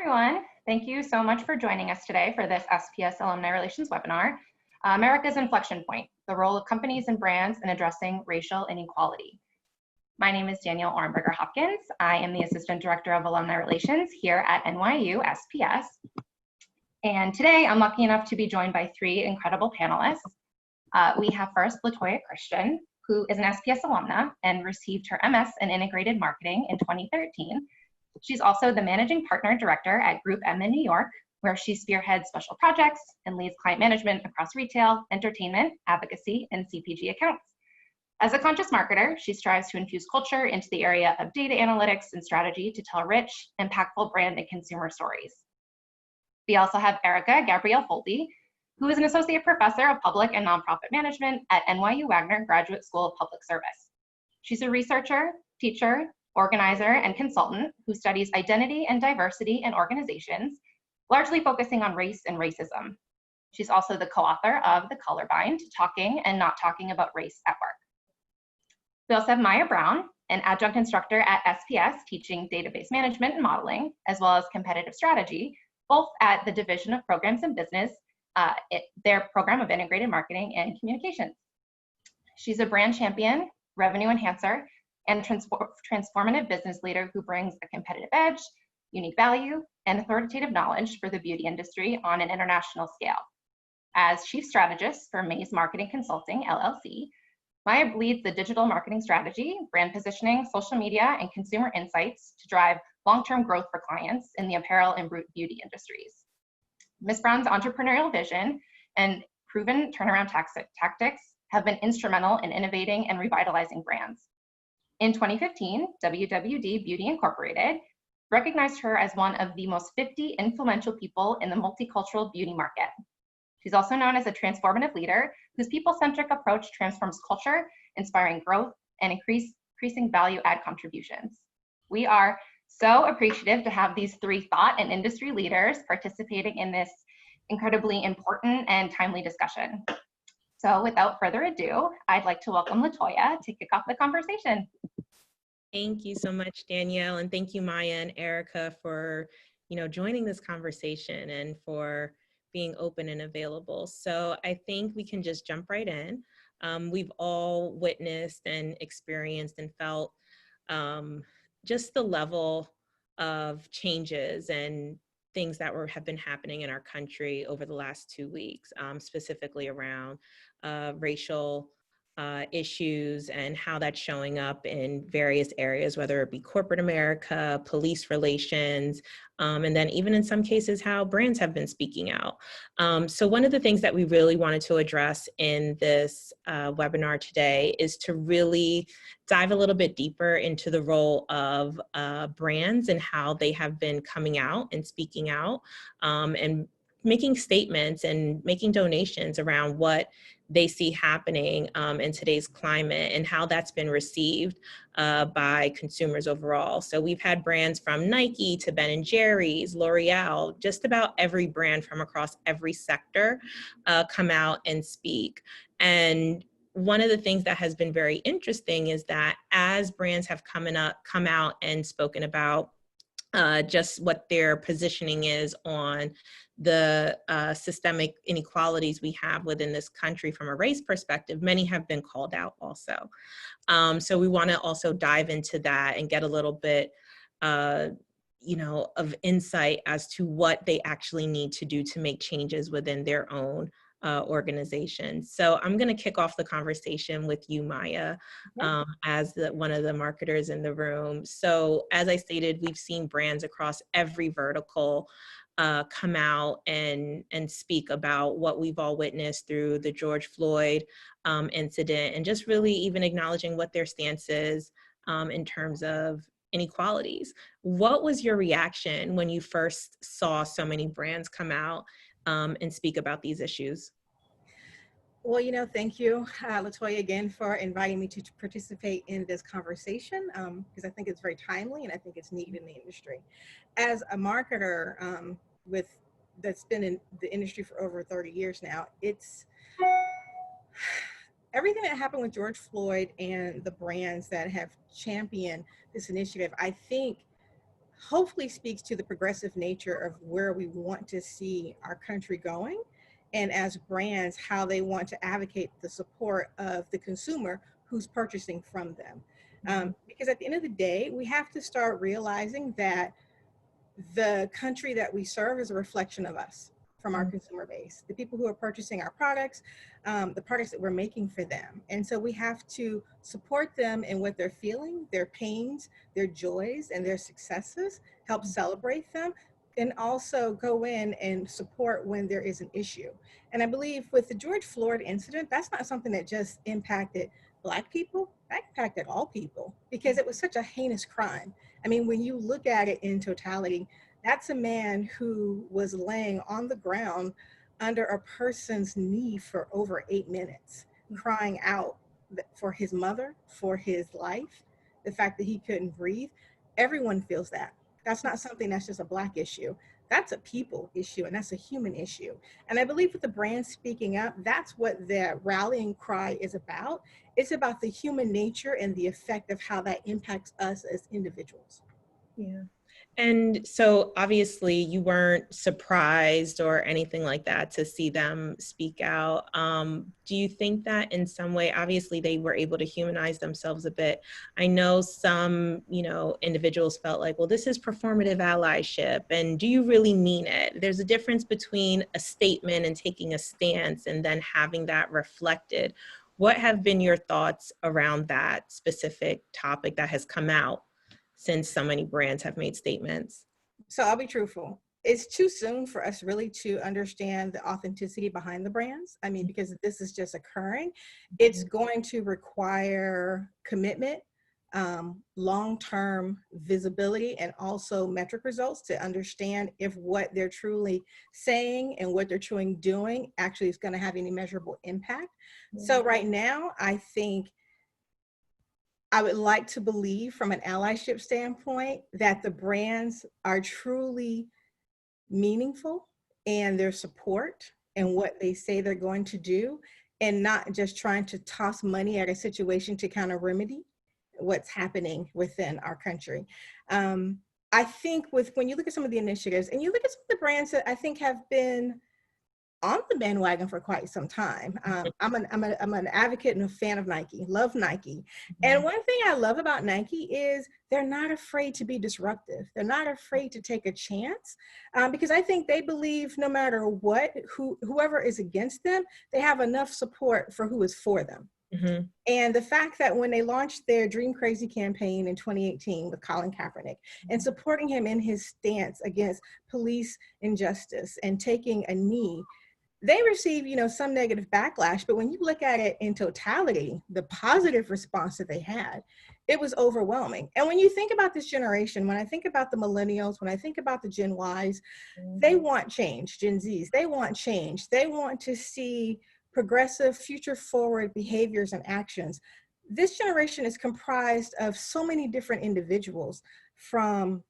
everyone. Thank you so much for joining us today for this SPS Alumni Relations webinar, America's Inflection Point, the role of companies and brands in addressing racial inequality. My name is Danielle Ohrenberger-Hopkins. I am the Assistant Director of Alumni Relations here at NYU SPS. And today I'm lucky enough to be joined by three incredible panelists. We have first LaToya Christian, who is an SPS alumna and received her MS in Integrated Marketing in 2013. She's also the Managing Partner Director at GroupM in New York, where she spearheads special projects and leads client management across retail, entertainment, advocacy, and CPG accounts. As a conscious marketer, she strives to infuse culture into the area of data analytics and strategy to tell rich, impactful brand and consumer stories. We also have Gabrielle Foldy, who is an Associate Professor of Public and Nonprofit Management at NYU Wagner Graduate School of Public Service. She's a researcher, teacher, organizer, and consultant who studies identity and diversity in organizations, largely focusing on race and racism. She's also the co-author of The Colorblind, Talking and Not Talking About Race at Work. We also have Maya Brown, an adjunct instructor at SPS teaching database management and modeling, as well as competitive strategy, both at the Division of Programs and Business, their program of integrated marketing and communications. She's a brand champion, revenue enhancer, and transformative business leader who brings a competitive edge, unique value, and authoritative knowledge for the beauty industry on an international scale. As Chief Strategist for Maze Marketing Consulting, LLC, Maya leads the digital marketing strategy, brand positioning, social media, and consumer insights to drive long-term growth for clients in the apparel and beauty industries. Ms. Brown's entrepreneurial vision and proven turnaround tactics have been instrumental in innovating and revitalizing brands. In 2015, WWD Beauty Incorporated recognized her as one of the most 50 influential people in the multicultural beauty market. She's also known as a transformative leader whose people-centric approach transforms culture, inspiring growth, and increasing value-add contributions. We are so appreciative to have these three thought and industry leaders participating in this incredibly important and timely discussion. So without further ado, I'd like to welcome LaToya to kick off the conversation. Thank you so much, Danielle, and thank you, Maya and Erica, for joining this conversation and for being open and available. So I think we can just jump right in. We've all witnessed and experienced and felt just the level of changes and things that have been happening in our country over the last 2 weeks, specifically around racial issues and how that's showing up in various areas, whether it be corporate America, police relations, and then even in some cases how brands have been speaking out. So one of the things that we really wanted to address in this webinar today is to really dive a little bit deeper into the role of brands and how they have been coming out and speaking out and making statements and making donations around what they see happening in today's climate and how that's been received by consumers overall. So we've had brands from Nike to Ben & Jerry's, L'Oreal, just about every brand from across every sector come out and speak. And one of the things that has been very interesting is that as brands have come out and spoken about just what their positioning is on the systemic inequalities we have within this country from a race perspective, many have been called out also. So we want to also dive into that and get a little bit, of insight as to what they actually need to do to make changes within their own organizations. So I'm going to kick off the conversation with you, Maya, as one of the marketers in the room. So as I stated, we've seen brands across every vertical come out and speak about what we've all witnessed through the George Floyd incident, and just really even acknowledging what their stance is in terms of inequalities. What was your reaction when you first saw so many brands come out and speak about these issues? Well, thank you, LaToya, again, for inviting me to participate in this conversation, because I think it's very timely and I think it's needed in the industry. As a marketer that's been in the industry for over 30 years now, it's everything that happened with George Floyd and the brands that have championed this initiative, I think, hopefully speaks to the progressive nature of where we want to see our country going, and as brands, how they want to advocate the support of the consumer who's purchasing from them. Because at the end of the day, we have to start realizing that the country that we serve is a reflection of us from our consumer base, the people who are purchasing our products, the products that we're making for them. And so we have to support them in what they're feeling, their pains, their joys, and their successes, help celebrate them, and also go in and support when there is an issue. And I believe with the George Floyd incident, that's not something that just impacted Black people, that impacted all people, because it was such a heinous crime. I mean, when you look at it in totality, that's a man who was laying on the ground under a person's knee for over 8 minutes, crying out for his mother, for his life, the fact that he couldn't breathe. Everyone feels that. That's not something that's just a Black issue. That's a people issue, and that's a human issue. And I believe with the brand speaking up, that's what the rallying cry is about. It's about the human nature and the effect of how that impacts us as individuals. Yeah. And so obviously you weren't surprised or anything like that to see them speak out. Do you think that in some way, obviously they were able to humanize themselves a bit? I know some, individuals felt like, well, this is performative allyship. And do you really mean it? There's a difference between a statement and taking a stance and then having that reflected. What have been your thoughts around that specific topic that has come out since so many brands have made statements? So I'll be truthful. It's too soon for us really to understand the authenticity behind the brands. I mean, because this is just occurring. It's going to require commitment, long-term visibility, and also metric results to understand if what they're truly saying and what they're truly doing actually is going to have any measurable impact. So right now, I think I would like to believe from an allyship standpoint that the brands are truly meaningful in their support and what they say they're going to do, and not just trying to toss money at a situation to kind of remedy what's happening within our country. I think when you look at some of the initiatives and you look at some of the brands that I think have been on the bandwagon for quite some time. I'm an advocate and a fan of Nike, love Nike. And one thing I love about Nike is they're not afraid to be disruptive. They're not afraid to take a chance because I think they believe no matter what, whoever is against them, they have enough support for who is for them. Mm-hmm. And the fact that when they launched their Dream Crazy campaign in 2018 with Colin Kaepernick and supporting him in his stance against police injustice and taking a knee, they receive, some negative backlash, but when you look at it in totality, the positive response that they had, it was overwhelming. And when you think about this generation, when I think about the millennials, when I think about the Gen Ys, they want change. Gen Zs, they want change. They want to see progressive, future-forward behaviors and actions. This generation is comprised of so many different individuals, from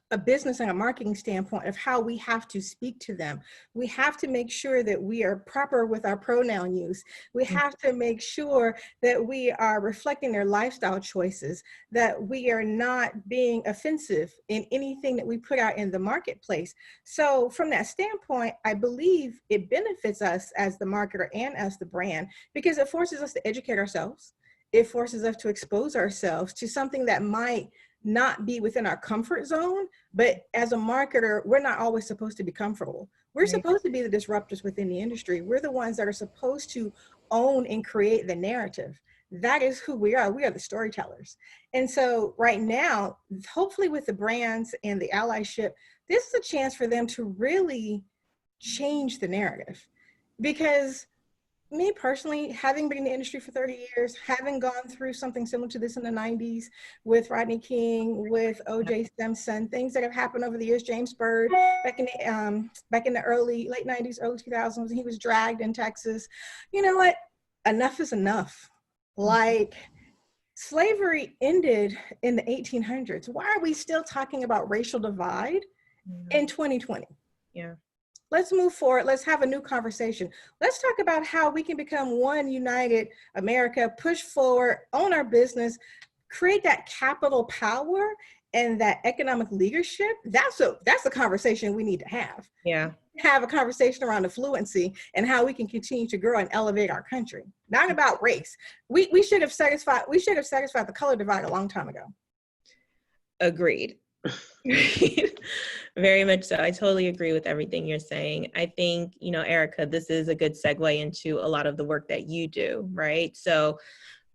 a business and a marketing standpoint of how we have to speak to them. We have to make sure that we are proper with our pronoun use. We have to make sure that we are reflecting their lifestyle choices, that we are not being offensive in anything that we put out in the marketplace. So from that standpoint, I believe it benefits us as the marketer and as the brand, because it forces us to educate ourselves. It forces us to expose ourselves to something that might not be within our comfort zone, but as a marketer, we're not always supposed to be comfortable. We're supposed to be the disruptors within the industry. We're the ones that are supposed to own and create the narrative. That is who we are. We are the storytellers. And so right now, hopefully with the brands and the allyship, this is a chance for them to really change the narrative. Because me personally, having been in the industry for 30 years, having gone through something similar to this in the 90s with Rodney King, with O.J. Simpson, things that have happened over the years, James Byrd, back in the late 90s, early 2000s, he was dragged in Texas. You know what? Enough is enough. Like, slavery ended in the 1800s. Why are we still talking about racial divide in 2020? Yeah. Let's move forward. Let's have a new conversation. Let's talk about how we can become one united America, push forward, own our business, create that capital power, and that economic leadership, that's a conversation we need to have. Yeah. Have a conversation around affluency and how we can continue to grow and elevate our country. Not about race. We should have satisfied the color divide a long time ago. Agreed. Very much so. I totally agree with everything you're saying. I think, Erica, this is a good segue into a lot of the work that you do, right? So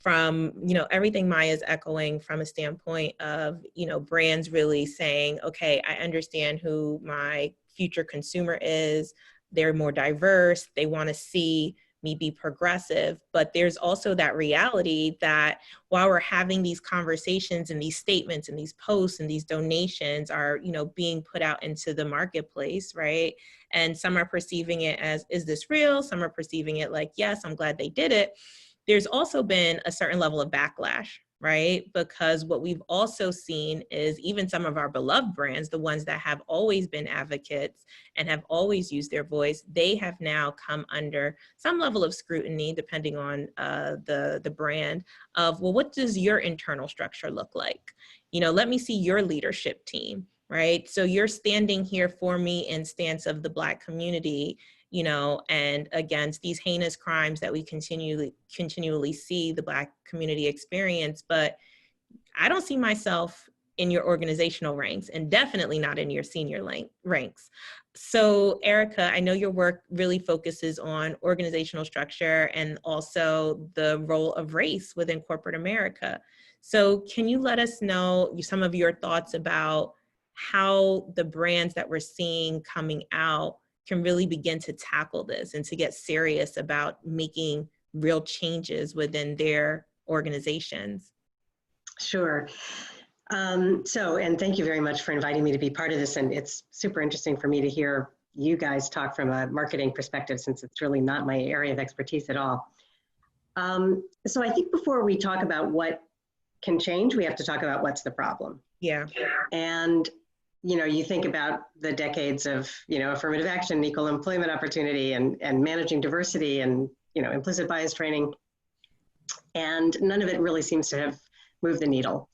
from, everything Maya's echoing from a standpoint of, brands really saying, okay, I understand who my future consumer is. They're more diverse. They want to see me be progressive, but there's also that reality that while we're having these conversations and these statements and these posts and these donations are, being put out into the marketplace, right? And some are perceiving it as, is this real? Some are perceiving it like, yes, I'm glad they did it. There's also been a certain level of backlash, right? Because what we've also seen is even some of our beloved brands, the ones that have always been advocates and have always used their voice, they have now come under some level of scrutiny, depending on the brand of, well, what does your internal structure look like? Let me see your leadership team, right? So you're standing here for me in stance of the Black community, and against these heinous crimes that we continually see the Black community experience. But I don't see myself in your organizational ranks, and definitely not in your senior ranks. So Erica, I know your work really focuses on organizational structure and also the role of race within corporate America. So can you let us know some of your thoughts about how the brands that we're seeing coming out can really begin to tackle this and to get serious about making real changes within their organizations? Sure. And thank you very much for inviting me to be part of this. And it's super interesting for me to hear you guys talk from a marketing perspective, since it's really not my area of expertise at all. So I think before we talk about what can change, we have to talk about what's the problem. Yeah. And you think about the decades of, affirmative action, equal employment opportunity, and managing diversity and, implicit bias training. And none of it really seems to have moved the needle.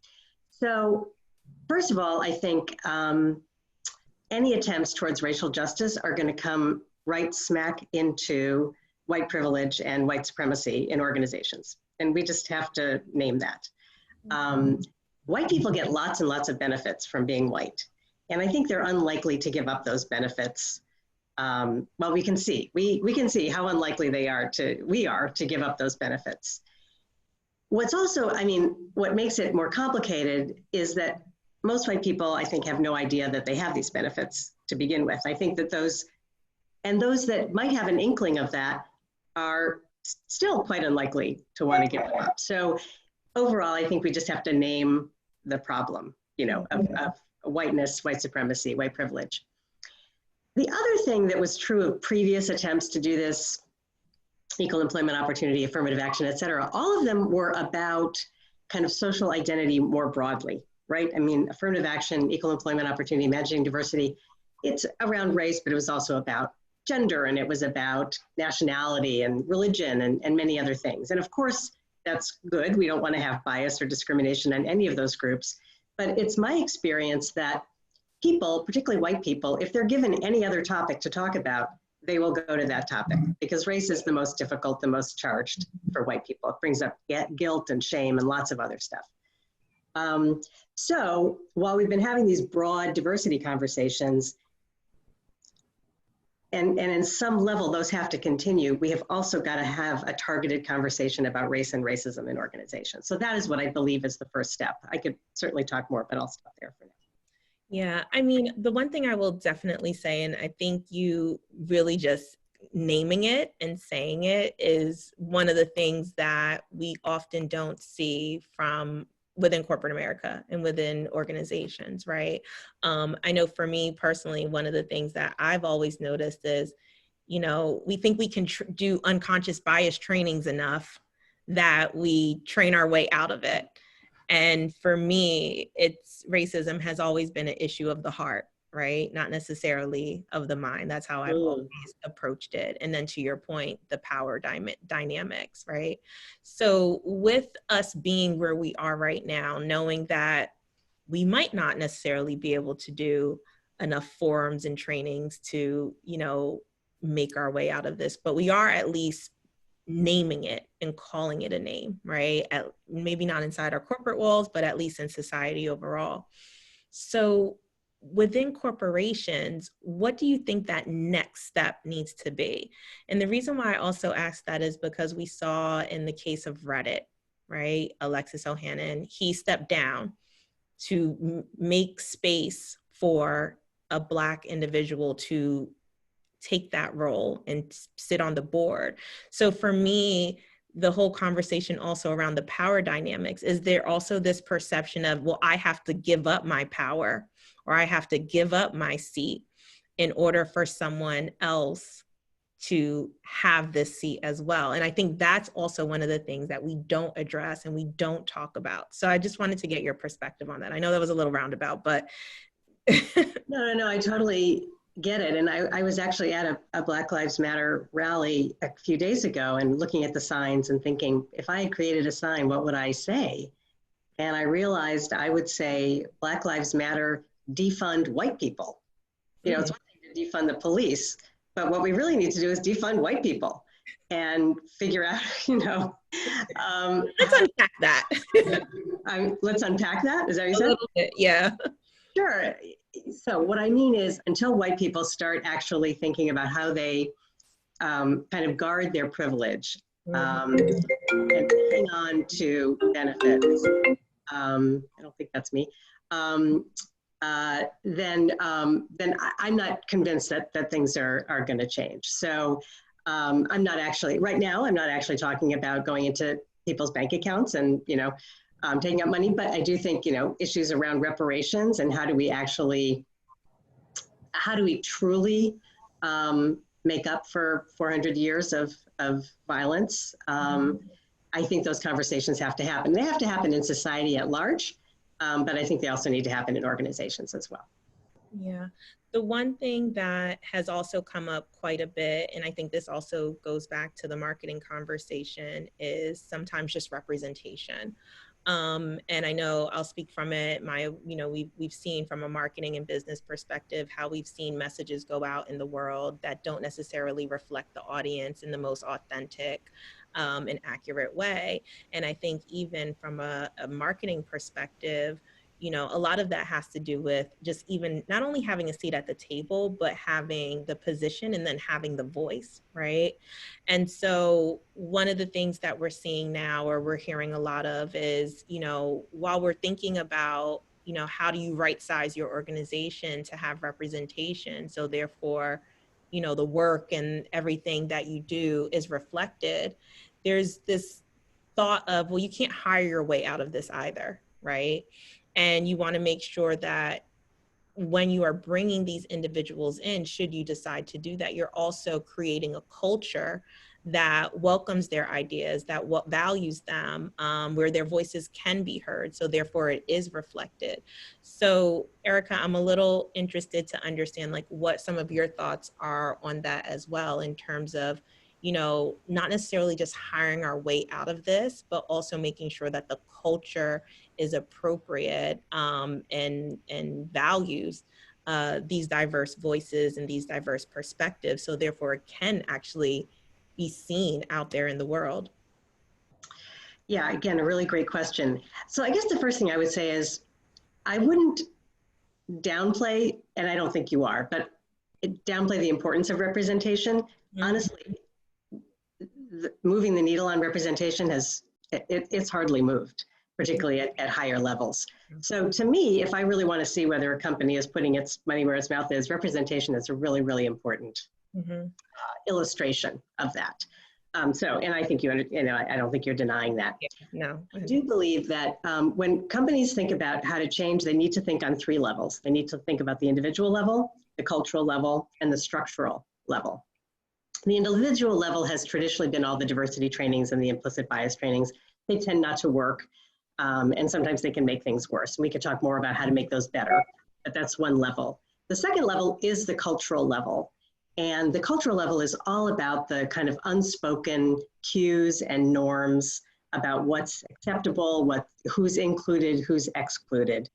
So first of all, I think any attempts towards racial justice are going to come right smack into white privilege and white supremacy in organizations. And we just have to name that. White people get lots and lots of benefits from being white. And I think they're unlikely to give up those benefits. Well, we can see how unlikely we are to give up those benefits. What's also, what makes it more complicated is that most white people, I think, have no idea that they have these benefits to begin with. I think that those that might have an inkling of that are still quite unlikely to want to give them up. So overall, I think we just have to name the problem, of whiteness, white supremacy, white privilege. The other thing that was true of previous attempts to do this, equal employment opportunity, affirmative action, et cetera, all of them were about kind of social identity more broadly, right? Affirmative action, equal employment opportunity, managing diversity, it's around race, but it was also about gender, and it was about nationality and religion and many other things. And of course, that's good. We don't want to have bias or discrimination on any of those groups. But it's my experience that people, particularly white people, if they're given any other topic to talk about, they will go to that topic, because race is the most difficult, the most charged for white people. It brings up guilt and shame and lots of other stuff. So while we've been having these broad diversity conversations, and in some level those have to continue, we have also got to have a targeted conversation about race and racism in organizations. So that is what I believe is the first step. I could certainly talk more, but I'll stop there for now. Yeah, the one thing I will definitely say, and I think you really just naming it and saying it is one of the things that we often don't see from within corporate America and within organizations, right? I know for me personally, one of the things that I've always noticed is, we think we can do unconscious bias trainings enough that we train our way out of it. And for me, racism has always been an issue of the heart, right? Not necessarily of the mind. That's how I've always approached it. And then to your point, the power dynamics, right? So with us being where we are right now, knowing that we might not necessarily be able to do enough forums and trainings to, make our way out of this, but we are at least naming it and calling it a name, right? Maybe not inside our corporate walls, but at least in society overall. So within corporations, what do you think that next step needs to be? And the reason why I also asked that is because we saw in the case of Reddit, right? Alexis Ohanian, he stepped down to make space for a Black individual to take that role and sit on the board. So for me, the whole conversation also around the power dynamics, is there also this perception of, well, I have to give up my power or I have to give up my seat in order for someone else to have this seat as well. And I think that's also one of the things that we don't address and we don't talk about. So I just wanted to get your perspective on that. I know that was a little roundabout, but. No, I totally get it. And I was actually at a Black Lives Matter rally a few days ago and looking at the signs and thinking, if I had created a sign, what would I say? And I realized I would say, Black Lives Matter, defund white people. It's one thing to defund the police, but what we really need to do is defund white people and figure out, let's unpack that. Let's unpack that. Is that what you said? A little bit, yeah. Sure. So what I mean is, until white people start actually thinking about how they kind of guard their privilege and hang on to benefits, I don't think that's me, then I'm not convinced that things are going to change. So I'm not actually, right now, I'm not actually talking about going into people's bank accounts and, taking out money, but I do think, issues around reparations and how do we truly make up for 400 years of violence? I think those conversations have to happen. They have to happen in society at large, but I think they also need to happen in organizations as well. Yeah. The one thing that has also come up quite a bit, and I think this also goes back to the marketing conversation, is sometimes just representation. And I know I'll speak from it. We've seen from a marketing and business perspective how we've seen messages go out in the world that don't necessarily reflect the audience in the most authentic and accurate way. And I think even from a marketing perspective, a lot of that has to do with just even not only having a seat at the table, but having the position and then having the voice, right? And so one of the things that we're seeing now, or we're hearing a lot of, is, while we're thinking about, how do you right size your organization to have representation? So therefore, the work and everything that you do is reflected. There's this thought of, well, you can't hire your way out of this either, right? And you want to make sure that when you are bringing these individuals in, should you decide to do that, you're also creating a culture that welcomes their ideas, that values them, where their voices can be heard. So therefore it is reflected. So Erica, I'm a little interested to understand what some of your thoughts are on that as well, in terms of, not necessarily just hiring our way out of this, but also making sure that the culture is appropriate and values these diverse voices and these diverse perspectives. So therefore it can actually be seen out there in the world. Yeah, again, a really great question. So I guess the first thing I would say is, I wouldn't downplay, and I don't think you are, but downplay the importance of representation. Mm-hmm. Honestly, moving the needle on representation it's hardly moved, particularly at higher levels. So to me, if I really want to see whether a company is putting its money where its mouth is, representation is a really, really important illustration of that. And I think I don't think you're denying that. No. I do believe that when companies think about how to change, they need to think on 3 levels. They need to think about the individual level, the cultural level, and the structural level. The individual level has traditionally been all the diversity trainings and the implicit bias trainings. They tend not to work, and sometimes they can make things worse. And we could talk more about how to make those better, but that's one level. The second level is the cultural level. And the cultural level is all about the kind of unspoken cues and norms about what's acceptable, who's included, who's excluded.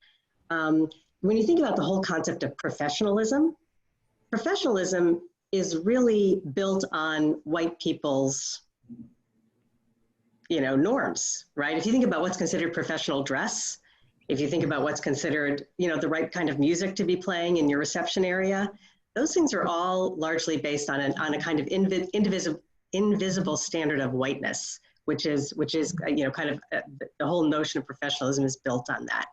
When you think about the whole concept of professionalism is really built on white people's, norms, right? If you think about what's considered professional dress, if you think about what's considered, the right kind of music to be playing in your reception area, those things are all largely based on a kind of invisible standard of whiteness, which is kind of the whole notion of professionalism is built on that.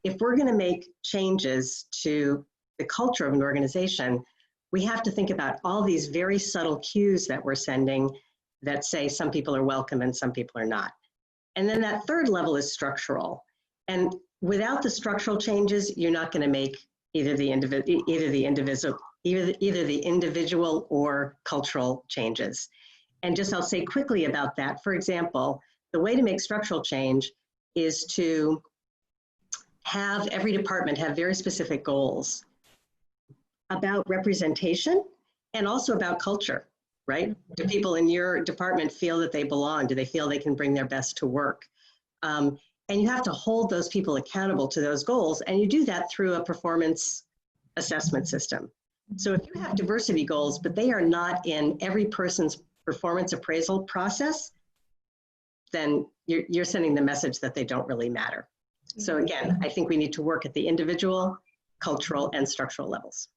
If we're going to make changes to the culture of an organization, we have to think about all these very subtle cues that we're sending that say some people are welcome and some people are not. And then that third level is structural. And without the structural changes, you're not going to make either the individual or cultural changes. And just I'll say quickly about that. For example, the way to make structural change is to have every department have very specific goals about representation and also about culture, right? Do people in your department feel that they belong? Do they feel they can bring their best to work? And you have to hold those people accountable to those goals, and you do that through a performance assessment system. So if you have diversity goals, but they are not in every person's performance appraisal process, then you're sending the message that they don't really matter. So again, I think we need to work at the individual, cultural, and structural levels.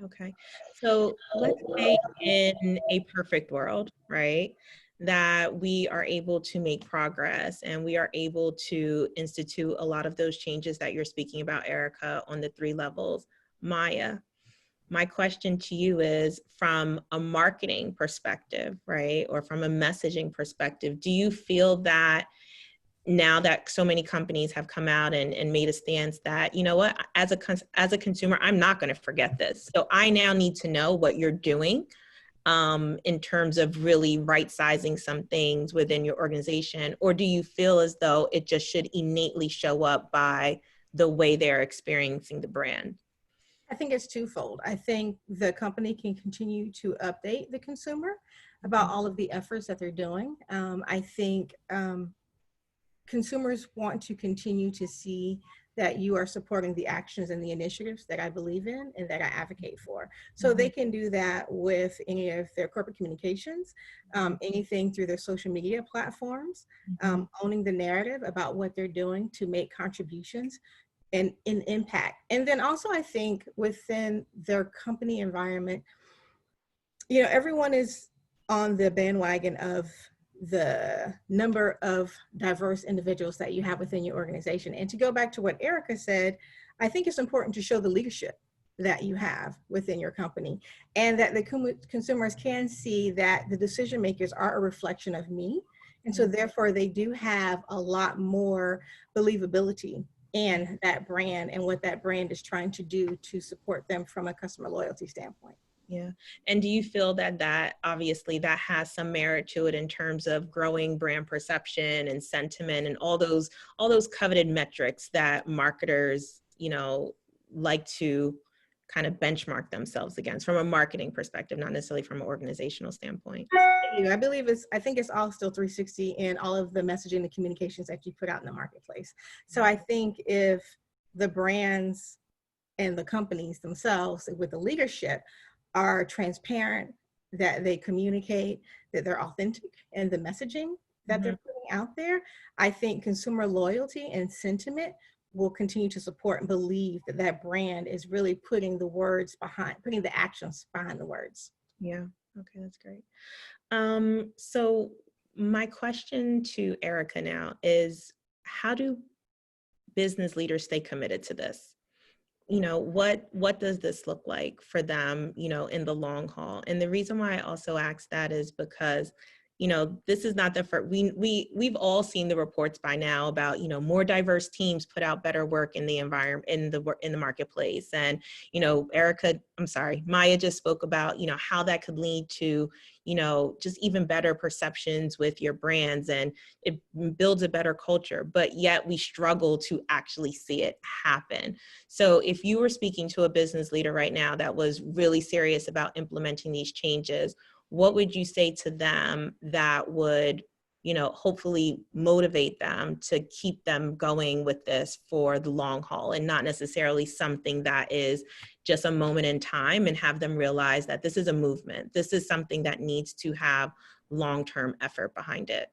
Okay, so let's say in a perfect world, right, that we are able to make progress and we are able to institute a lot of those changes that you're speaking about, Erica, on the 3 levels. Maya, my question to you is, from a marketing perspective, right, or from a messaging perspective, do you feel that now that so many companies have come out and made a stance that, you know what, as a consumer, I'm not going to forget this. So I now need to know what you're doing in terms of really right-sizing some things within your organization? Or do you feel as though it just should innately show up by the way they're experiencing the brand? I think it's twofold. I think the company can continue to update the consumer about all of the efforts that they're doing. I think consumers want to continue to see that you are supporting the actions and the initiatives that I believe in and that I advocate for. So they can do that with any of their corporate communications, anything through their social media platforms, owning the narrative about what they're doing to make contributions and impact. And then also I think within their company environment, everyone is on the bandwagon of the number of diverse individuals that you have within your organization. And to go back to what Erica said, I think it's important to show the leadership that you have within your company, and that the consumers can see that the decision makers are a reflection of me. And so therefore they do have a lot more believability in that brand and what that brand is trying to do to support them from a customer loyalty standpoint. Yeah. And do you feel that obviously that has some merit to it in terms of growing brand perception and sentiment and all those coveted metrics that marketers, like to kind of benchmark themselves against from a marketing perspective, not necessarily from an organizational standpoint? I think it's all still 360 in all of the messaging and communications that you put out in the marketplace. So I think if the brands and the companies themselves with the leadership are transparent, that they communicate, that they're authentic in the messaging that they're putting out there, I think consumer loyalty and sentiment will continue to support and believe that that brand is really putting putting the actions behind the words. Yeah. Okay, that's great. So my question to Erica now is, how do business leaders stay committed to this? What does this look like for them, in the long haul? And the reason why I also ask that is because, this is not the first, we've all seen the reports by now about, more diverse teams put out better work in the environment, in the marketplace. And, Maya just spoke about, how that could lead to, just even better perceptions with your brands, and it builds a better culture, but yet we struggle to actually see it happen. So if you were speaking to a business leader right now that was really serious about implementing these changes, what would you say to them that would hopefully motivate them to keep them going with this for the long haul, and not necessarily something that is just a moment in time, and have them realize that this is a movement. This is something that needs to have long-term effort behind it.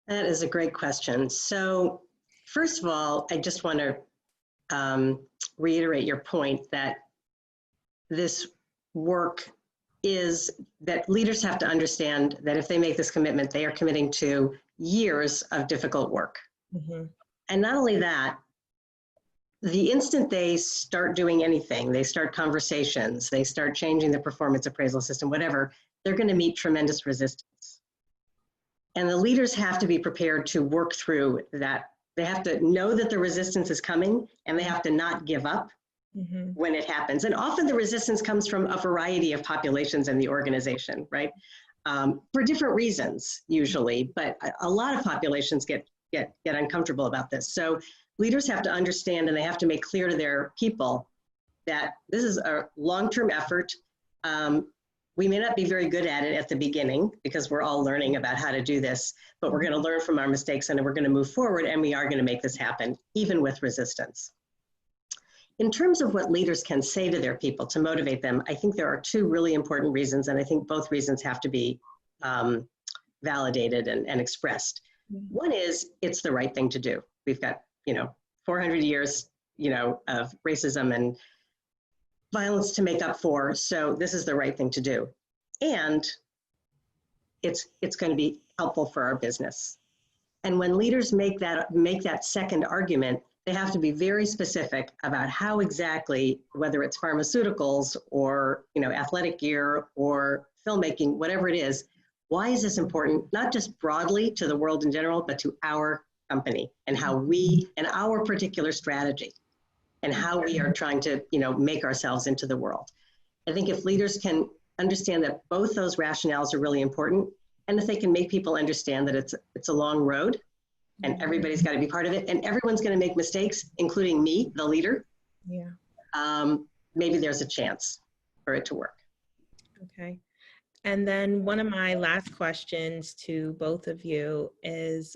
That is a great question. So first of all, I just want to reiterate your point that this work is that leaders have to understand that if they make this commitment, they are committing to years of difficult work. Mm-hmm. And not only that, the instant they start doing anything, they start conversations, they start changing the performance appraisal system, whatever, they're going to meet tremendous resistance. And the leaders have to be prepared to work through that. They have to know that the resistance is coming, and they have to not give up when it happens. And often the resistance comes from a variety of populations in the organization, right? For different reasons, usually, but a lot of populations get uncomfortable about this. So leaders have to understand, and they have to make clear to their people that this is a long-term effort. We may not be very good at it at the beginning because we're all learning about how to do this, but we're going to learn from our mistakes, and we're going to move forward, and we are going to make this happen, even with resistance. In terms of what leaders can say to their people to motivate them, I think there are two really important reasons, and I think both reasons have to be validated and expressed. One is, it's the right thing to do. We've got, 400 years, of racism and violence to make up for, so this is the right thing to do. And it's going to be helpful for our business. And when leaders make that second argument, they have to be very specific about how exactly, whether it's pharmaceuticals or athletic gear or filmmaking, whatever it is, why is this important, not just broadly to the world in general, but to our company and how we, and our particular strategy, and how we are trying to make ourselves into the world. I think if leaders can understand that both those rationales are really important, and if they can make people understand that it's a long road, and everybody's got to be part of it, and everyone's going to make mistakes, including me, the leader. Yeah. Maybe there's a chance for it to work. Okay. And then one of my last questions to both of you is,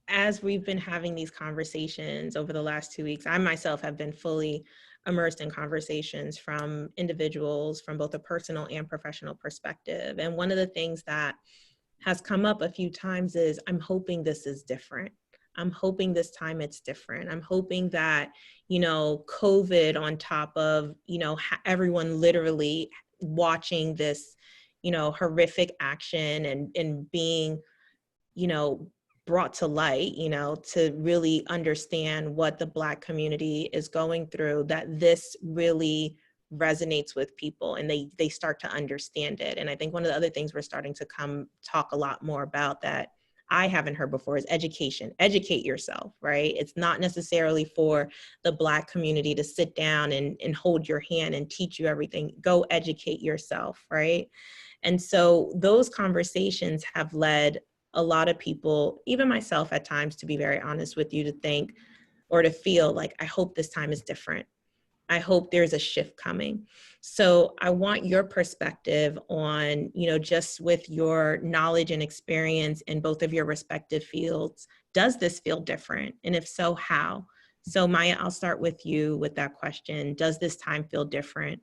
as we've been having these conversations over the last 2 weeks, I myself have been fully immersed in conversations from individuals from both a personal and professional perspective. And one of the things that has come up a few times is, I'm hoping this is different. I'm hoping this time it's different. I'm hoping that, COVID on top of, everyone literally watching this, horrific action and being, brought to light, to really understand what the Black community is going through, that this really resonates with people and they start to understand it. And I think one of the other things we're starting to talk a lot more about that I haven't heard before is education. Educate yourself, right? It's not necessarily for the Black community to sit down and hold your hand and teach you everything. Go educate yourself, right? And so those conversations have led a lot of people, even myself at times, to be very honest with you, to think or to feel like, I hope this time is different. I hope there's a shift coming. So I want your perspective on, just with your knowledge and experience in both of your respective fields, does this feel different? And if so, how? So Maya, I'll start with you with that question. Does this time feel different?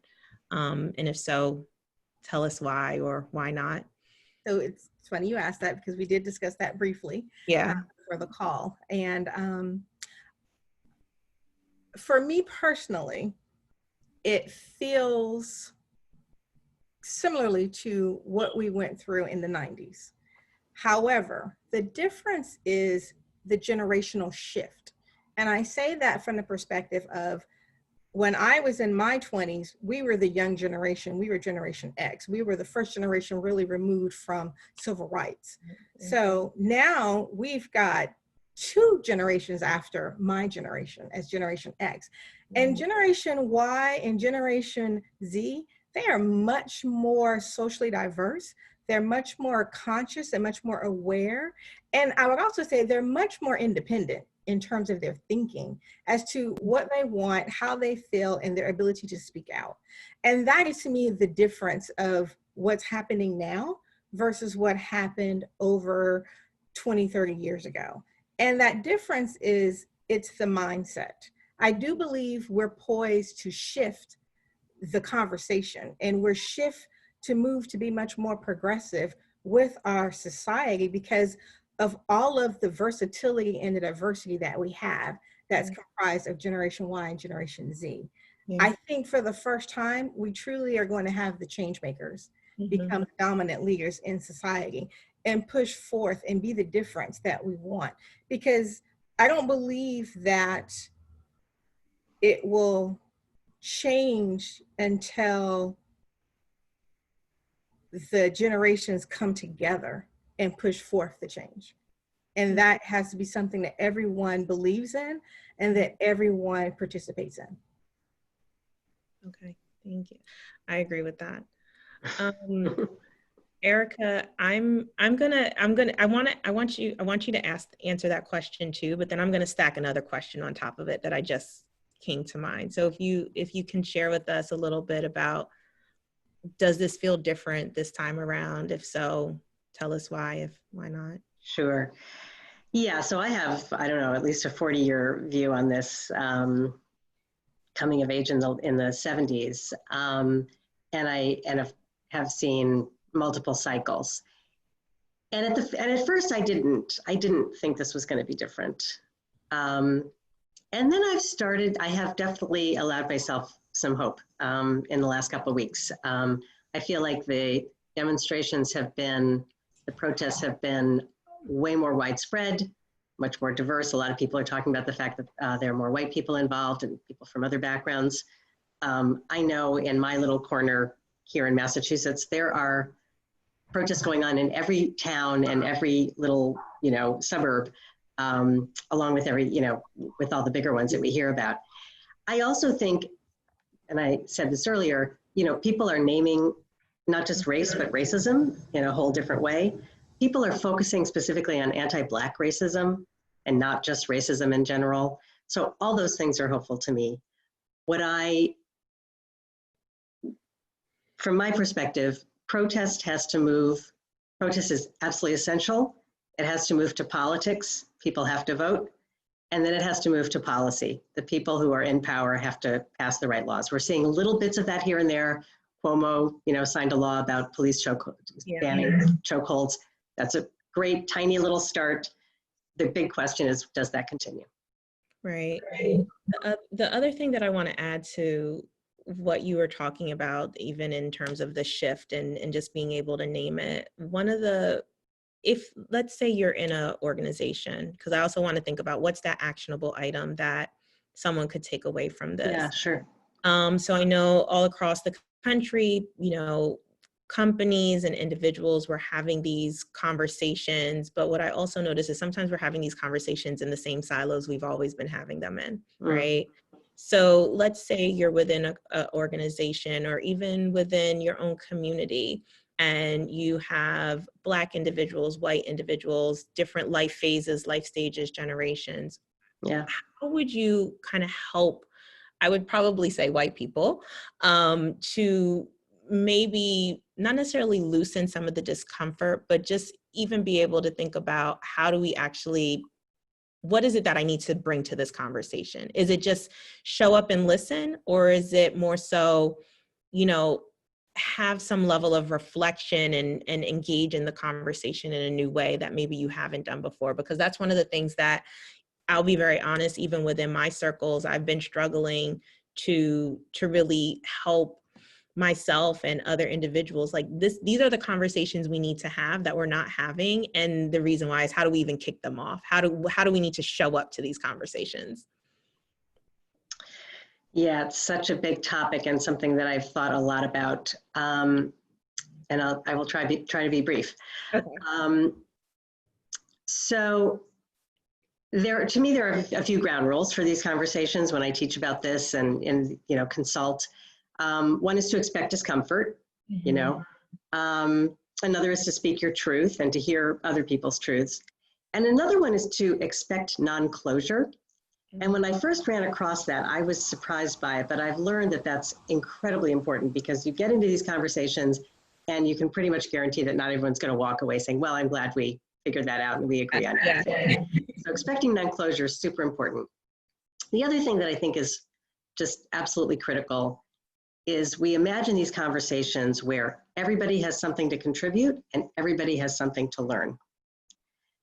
And if so, tell us why or why not. So it's funny you asked that because we did discuss that briefly for the call. And for me personally, it feels similarly to what we went through in the 90s. However, the difference is the generational shift. And I say that from the perspective of, when I was in my 20s, we were the young generation. We were Generation X. We were the first generation really removed from civil rights. So now we've got 2 generations after my generation as Generation X. And Generation Y and Generation Z, they are much more socially diverse. They're much more conscious and much more aware. And I would also say they're much more independent in terms of their thinking as to what they want, how they feel, and their ability to speak out. And that is, to me, the difference of what's happening now versus what happened over 20, 30 years ago. And that difference is, it's the mindset. I do believe we're poised to shift the conversation, and we're to move to be much more progressive with our society because of all of the versatility and the diversity that we have that's comprised of Generation Y and Generation Z. I think for the first time, we truly are going to have the change makers become dominant leaders in society and push forth and be the difference that we want. Because I don't believe that it will change until the generations come together and push forth the change. And that has to be something that everyone believes in and that everyone participates in. Okay, thank you. I agree with that. Erica, I want you to answer that question too, but then I'm going to stack another question on top of it that I just came to mind. So if you can share with us a little bit about, does this feel different this time around? If so, tell us why, why not? Sure. Yeah, so I have, I don't know, at least a 40-year view on this, coming of age in the 70s. And I have seen multiple cycles. And at first I didn't think this was going to be different. And then I have definitely allowed myself some hope in the last couple of weeks. I feel like the demonstrations the protests have been way more widespread, much more diverse. A lot of people are talking about the fact that there are more white people involved and people from other backgrounds. I know in my little corner here in Massachusetts, there are protests going on in every town and every little, suburb, along with with all the bigger ones that we hear about. I also think, and I said this earlier, people are naming not just race, but racism in a whole different way. People are focusing specifically on anti-Black racism and not just racism in general. So all those things are hopeful to me. From my perspective, protest is absolutely essential. It has to move to politics. People have to vote. And then it has to move to policy. The people who are in power have to pass the right laws. We're seeing little bits of that here and there. Cuomo, signed a law about police banning chokeholds. That's a great, tiny little start. The big question is, does that continue? Right. The other thing that I want to add to what you were talking about, even in terms of the shift and just being able to name it, if let's say you're in an organization, because I also want to think about what's that actionable item that someone could take away from this. Yeah, sure. So I know all across the country, companies and individuals were having these conversations, but what I also notice is sometimes we're having these conversations in the same silos we've always been having them in, right? So let's say you're within an organization or even within your own community, and you have Black individuals, white individuals, different life phases, life stages, generations. Yeah. How would you kind of help, I would probably say white people, to maybe not necessarily loosen some of the discomfort, but just even be able to think about how do we actually, what is it that I need to bring to this conversation? Is it just show up and listen? Or is it more so, have some level of reflection and engage in the conversation in a new way that maybe you haven't done before? Because that's one of the things that, I'll be very honest, even within my circles, I've been struggling to really help myself and other individuals. Like these are the conversations we need to have that we're not having. And the reason why is, how do we even kick them off? How do we need to show up to these conversations? Yeah, it's such a big topic and something that I've thought a lot about. And I will try to be brief. Okay. So to me, there are a few ground rules for these conversations when I teach about this and consult. One is to expect discomfort, another is to speak your truth and to hear other people's truths. And another one is to expect non-closure. And when I first ran across that, I was surprised by it, but I've learned that that's incredibly important because you get into these conversations And you can pretty much guarantee that not everyone's going to walk away saying, well, I'm glad we figured that out and we agree on that. So expecting non-closure is super important. The other thing that I think is just absolutely critical is we imagine these conversations where everybody has something to contribute and everybody has something to learn.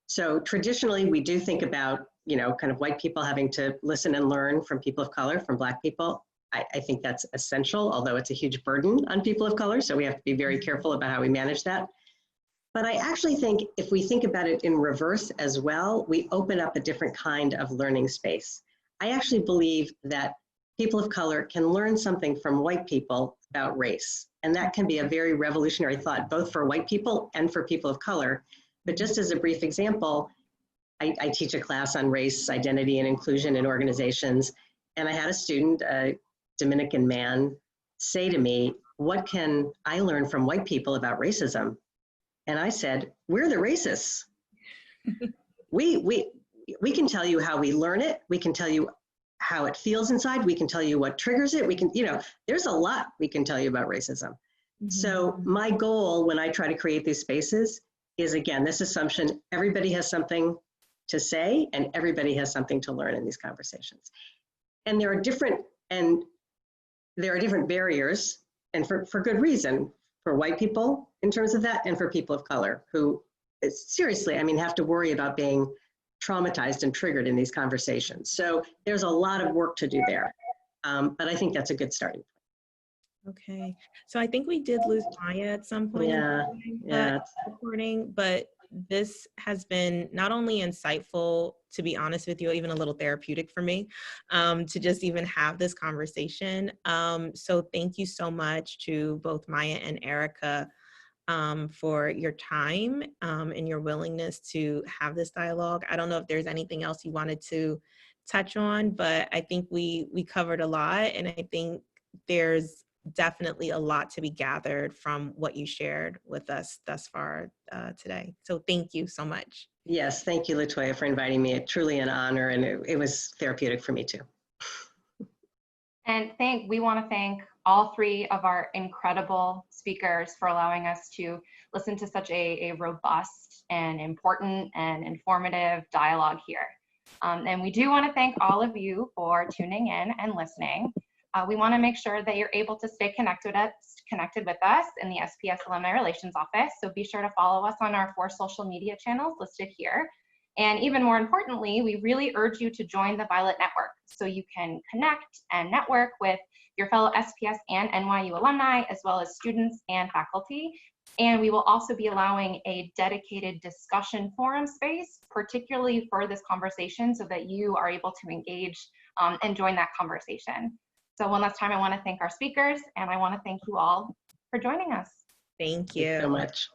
So traditionally, we do think about, kind of white people having to listen and learn from people of color, from Black people. I think that's essential, although it's a huge burden on people of color. So we have to be very careful about how we manage that. But I actually think if we think about it in reverse as well, we open up a different kind of learning space. I actually believe that people of color can learn something from white people about race. And that can be a very revolutionary thought, both for white people and for people of color. But just as a brief example, I teach a class on race, identity, and inclusion in organizations. And I had a student, a Dominican man, say to me, what can I learn from white people about racism? And I said, we're the racists. We can tell you how we learn it. We can tell you how it feels inside. We can tell you what triggers it. We can, there's a lot we can tell you about racism. Mm-hmm. So my goal when I try to create these spaces is, again, this assumption, everybody has something to say and everybody has something to learn in these conversations. And there are different barriers, and for good reason, for white people in terms of that, and for people of color who seriously, have to worry about being traumatized and triggered in these conversations. So there's a lot of work to do there. But I think that's a good starting point. Okay. So I think we did lose Maya at some point in the recording, but this has been not only insightful, to be honest with you, even a little therapeutic for me, to just even have this conversation. So thank you so much to both Maya and Erica for your time and your willingness to have this dialogue. I don't know if there's anything else you wanted to touch on, but I think we covered a lot, and I think there's definitely a lot to be gathered from what you shared with us thus far today. So thank you so much. Yes, thank you, LaToya, for inviting me. It's truly an honor, and it was therapeutic for me too. And we want to thank all three of our incredible speakers for allowing us to listen to such a robust and important and informative dialogue here. And we do want to thank all of you for tuning in and listening. We want to make sure that you're able to stay connected with us in the SPS Alumni Relations Office. So be sure to follow us on our 4 social media channels listed here. And even more importantly, we really urge you to join the Violet Network so you can connect and network with your fellow SPS and NYU alumni, as well as students and faculty. And we will also be allowing a dedicated discussion forum space, particularly for this conversation, so that you are able to engage and join that conversation. So one last time, I want to thank our speakers, and I want to thank you all for joining us. Thank you. Thank you so much.